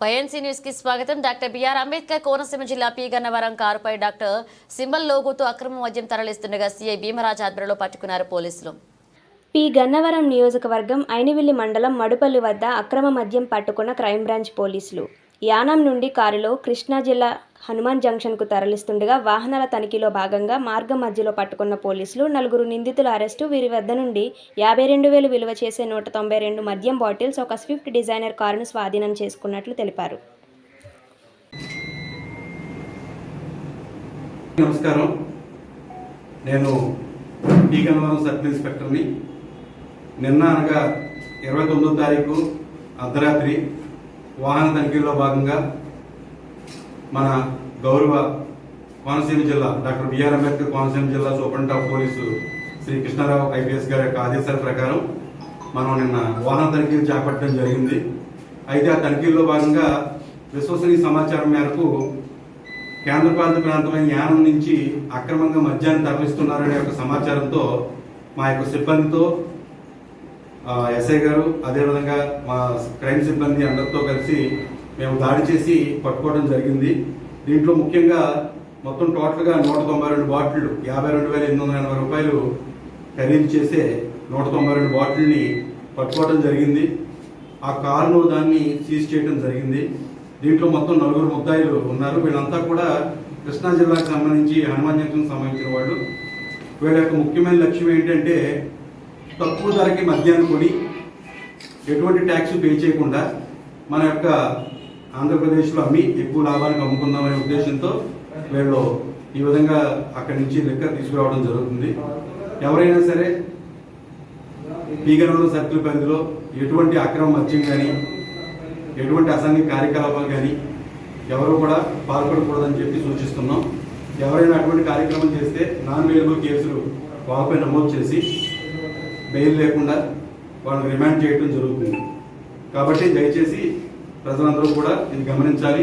YNC news కి స్వాగతం. Doctor BR Ambedkar Konaseema జిల్లా పి గన్నవరం కారుపై డాక్టర్ సింబల్ లోగోతో అక్రమ మద్యం తరలిస్తుండగా సీఐ భీమరాజ్ ఆధ్వర్యంలో పట్టుకున్నారు పోలీసులు. పి గన్నవరం నియోజకవర్గం ఐనివిల్లి మండలం మడుపల్లి వద్ద అక్రమ మద్యం పట్టుకున్న క్రైమ్ బ్రాంచ్ పోలీసులు యానాం నుండి కారులో కృష్ణా జిల్లా హనుమాన్ జంక్షన్కు తరలిస్తుండగా వాహనాల తనిఖీలో భాగంగా మార్గం మధ్యలో పట్టుకున్న పోలీసులు 4 నిందితుల అరెస్టు. వీరి వద్ద నుండి 52,000 విలువ చేసే 192 మద్యం బాటిల్స్, ఒక స్విఫ్ట్ డిజైనర్ కారును స్వాధీనం చేసుకున్నట్లు తెలిపారు. నమస్కారం, నేను పి గన్నవరం సర్కిల్ ఇన్స్పెక్టర్ని. నిన్న అనగా 29వ తారీఖు అర్ధరాత్రి వాహన తనిఖీల్లో భాగంగా మన గౌరవ కోనసీమ జిల్లా డాక్టర్ బిఆర్ అంబేద్కర్ కోనసీమ జిల్లా superintendent of police Shri Krishna Rao IPS గారి యొక్క ఆదేశాల ప్రకారం మనం నిన్న వాహన తనిఖీలు చేపట్టడం జరిగింది. అయితే ఆ తనిఖీల్లో భాగంగా విశ్వసనీయ సమాచారం మేరకు కేంద్రపాలిత ప్రాంతమైన యానం నుంచి అక్రమంగా మద్యాన్ని తరలిస్తున్నారనే ఒక సమాచారంతో మా యొక్క సిబ్బందితో ఎస్ఐ గారు అదేవిధంగా మా క్రైమ్ సిబ్బంది అందరితో కలిసి మేము దాడి చేసి పట్టుకోవడం జరిగింది. దీంట్లో ముఖ్యంగా మొత్తం టోటల్గా 192 బాటిళ్లు 52,880 రూపాయలు ఖరీదు చేసే 192 బాటిల్ని పట్టుకోవడం జరిగింది. ఆ కారును దాన్ని సీజ్ చేయడం జరిగింది. దీంట్లో మొత్తం 4 ముద్దాయిలు ఉన్నారు. వీళ్ళంతా కూడా కృష్ణా జిల్లాకు సంబంధించి హనుమాన్ జంక్షన్ సంబంధించిన వాళ్ళు. వీళ్ళ యొక్క ముఖ్యమైన లక్ష్యం ఏంటంటే తక్కువ ధరకి మద్యాన్ని కొని ఎటువంటి ట్యాక్స్ పే చేయకుండా మన యొక్క ఆంధ్రప్రదేశ్లో అమ్మి ఎక్కువ లాభానికి అమ్ముకుందామనే ఉద్దేశంతో వీళ్ళు ఈ విధంగా అక్కడి నుంచి లిక్కర్ తీసుకురావడం జరుగుతుంది. ఎవరైనా సరే పి గన్నవరం సర్కిల్ పరిధిలో ఎటువంటి అక్రమ మద్యం కానీ ఎటువంటి అసాంఘిక కార్యకలాపాలు కానీ ఎవరు కూడా పాల్పడకూడదని చెప్పి సూచిస్తున్నాం. ఎవరైనా అటువంటి కార్యక్రమం చేస్తే నాన్ వేలబుల్ కేసులు వాళ్ళపై నమోదు చేసి బెయిల్ లేకుండా వాళ్ళని రిమాండ్ చేయడం జరుగుతుంది. కాబట్టి దయచేసి ప్రజలందరూ కూడా ఇది గమనించాలి.